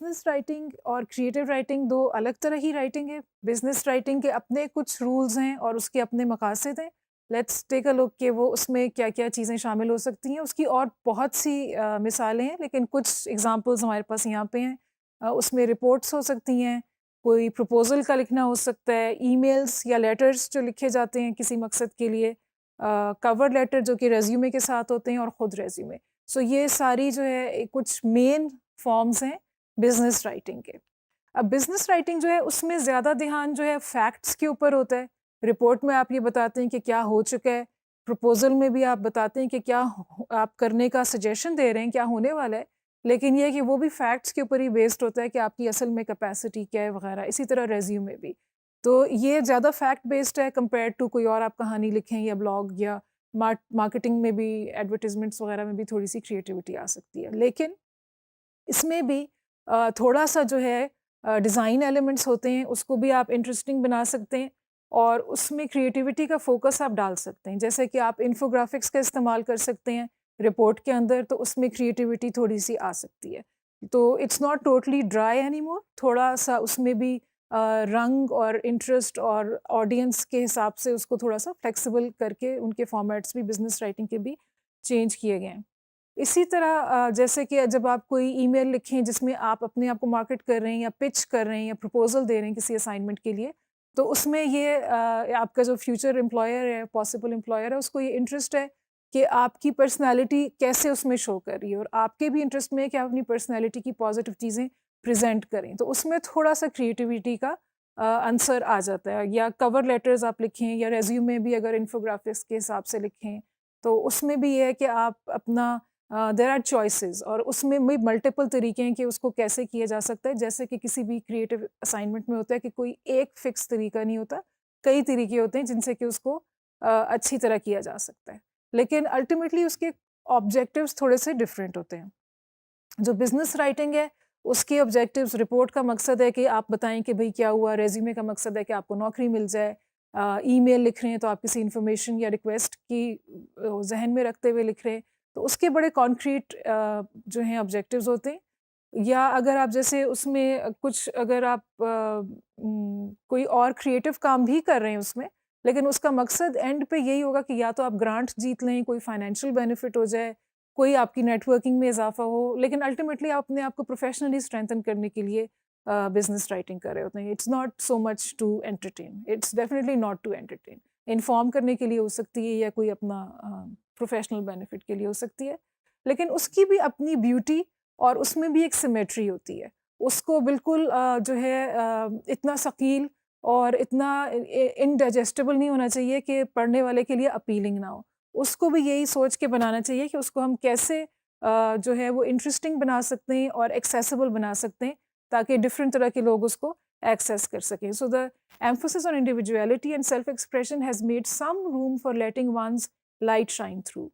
Business writing और creative writing दो अलग तरह की राइटिंग है। बिजनेस राइटिंग के अपने कुछ रूल्स हैं और उसके अपने मकासद हैं। लेट्स टेक अ लुक कि वो उसमें क्या-क्या चीज़ें शामिल हो सकती हैं। उसकी और बहुत सी मिसालें हैं, लेकिन कुछ एग्ज़ाम्पल्स हमारे पास यहाँ पे हैं। उसमें रिपोर्ट्स हो सकती हैं, कोई प्रपोज़ल का लिखना हो सकता है, ईमेल्स या लेटर्स जो लिखे जाते हैं किसी मकसद के लिए, कवर लेटर जो कि रेज़्यूमे के साथ होते हैं और ख़ुद रेज़्यूमे। सो ये सारी जो है कुछ मेन फॉर्म्स हैं बिजनेस राइटिंग के। अब बिजनेस राइटिंग जो है उसमें ज़्यादा ध्यान जो है फैक्ट्स के ऊपर होता है। रिपोर्ट में आप ये बताते हैं कि क्या हो चुका है, प्रपोजल में भी आप बताते हैं कि क्या आप करने का सजेशन दे रहे हैं, क्या होने वाला है। लेकिन ये है कि वो भी फैक्ट्स के ऊपर ही बेस्ड होता है कि आपकी असल में कैपेसिटी क्या है वगैरह। इसी तरह रेज्यूमे भी, तो ये ज़्यादा फैक्ट बेस्ड है कंपेयर टू कोई और आप कहानी लिखें या ब्लॉग या मार्केटिंग में भी, एडवर्टीजमेंट्स वगैरह में भी थोड़ी सी क्रिएटिविटी आ सकती है। लेकिन इसमें भी थोड़ा सा जो है डिज़ाइन एलिमेंट्स होते हैं, उसको भी आप इंटरेस्टिंग बना सकते हैं और उसमें क्रिएटिविटी का फोकस आप डाल सकते हैं। जैसे कि आप इन्फोग्राफिक्स का इस्तेमाल कर सकते हैं रिपोर्ट के अंदर, तो उसमें क्रिएटिविटी थोड़ी सी आ सकती है। तो it's not totally dry anymore, थोड़ा सा उसमें भी रंग और इंटरेस्ट और ऑडियंस के हिसाब से उसको थोड़ा सा फ्लेक्सिबल करके उनके फॉर्मेट्स भी बिजनेस राइटिंग के भी चेंज किए गए हैं। इसी तरह जैसे कि जब आप कोई ईमेल लिखें जिसमें आप अपने आप को मार्केट कर रहे हैं या पिच कर रहे हैं या प्रपोजल दे रहे हैं किसी असाइनमेंट के लिए, तो उसमें ये आपका जो फ्यूचर एम्प्लॉयर है, पॉसिबल एम्प्लॉयर है, उसको ये इंटरेस्ट है कि आपकी पर्सनैलिटी कैसे उसमें शो कर रही है और आपके भी इंटरेस्ट में है कि आप अपनी पर्सनैलिटी की पॉजिटिव चीज़ें प्रेजेंट करें। तो उसमें थोड़ा सा क्रिएटिविटी का आंसर आ जाता है। या कवर लेटर्स आप लिखें या रेज्यूमे भी अगर इन्फोग्राफिक्स के हिसाब से लिखें, तो उसमें भी ये है कि आप अपना देयर आर चॉइसेस और उसमें भी मल्टीपल तरीके हैं कि उसको कैसे किया जा सकता है। जैसे कि किसी भी क्रिएटिव असाइनमेंट में होता है कि कोई एक फिक्स तरीका नहीं होता, कई तरीके होते हैं जिनसे कि उसको अच्छी तरह किया जा सकता है। लेकिन अल्टीमेटली उसके ऑब्जेक्टिव्स थोड़े से डिफरेंट होते हैं। जो बिजनेस राइटिंग है उसके ऑब्जेक्टिव्स, रिपोर्ट का मकसद है कि आप बताएं कि भाई क्या हुआ, रेज्यूमे का मकसद है कि आपको नौकरी मिल जाए, ईमेल लिख रहे हैं तो आप किसी इन्फॉर्मेशन या रिक्वेस्ट की जहन में रखते हुए लिख रहे हैं, तो उसके बड़े कॉन्क्रीट जो हैं ऑब्जेक्टिव्स होते हैं। या अगर आप जैसे उसमें कुछ अगर आप कोई और क्रिएटिव काम भी कर रहे हैं उसमें, लेकिन उसका मकसद एंड पे यही होगा कि या तो आप ग्रांट जीत लें, कोई फाइनेंशियल बेनिफिट हो जाए, कोई आपकी नेटवर्किंग में इजाफा हो, लेकिन अल्टीमेटली आप अपने आप को प्रोफेशनली स्ट्रेंथन करने के लिए बिजनेस राइटिंग कर रहे होते हैं। It's not so much to entertain, it's definitely not to entertain. Inform करने के लिए हो सकती है या कोई अपना प्रोफेशनल बेनिफिट के लिए हो सकती है, लेकिन उसकी भी अपनी ब्यूटी और उसमें भी एक सिमेट्री होती है। उसको बिल्कुल जो है इतना सकील और इतना इनडाइजेस्टेबल नहीं होना चाहिए कि पढ़ने वाले के लिए अपीलिंग ना हो। उसको भी यही सोच के बनाना चाहिए कि उसको हम कैसे जो है वो इंटरेस्टिंग बना सकते हैं और एक्सेसिबल बना सकते हैं, ताकि डिफरेंट तरह के लोग उसको एक्सेस कर सकें। So the emphasis on individuality and self-expression has made some room for letting one's light shine through।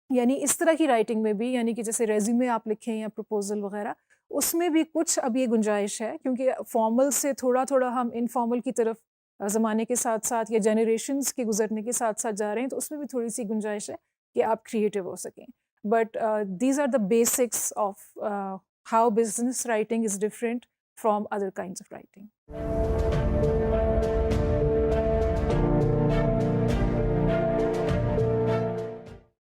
यानी इस तरह की राइटिंग में भी, यानी कि जैसे रेज्यूमे आप लिखें या प्रपोजल वगैरह, उसमें भी कुछ अब ये गुंजाइश है, क्योंकि फॉर्मल से थोड़ा थोड़ा हम इनफॉर्मल की तरफ ज़माने के साथ साथ या जनरेशन्स के गुजरने के साथ साथ जा रहे हैं, तो उसमें भी थोड़ी सी गुंजाइश है कि आप क्रिएटिव हो सकें। But these are the basics of how business writing is different from other kinds of writing.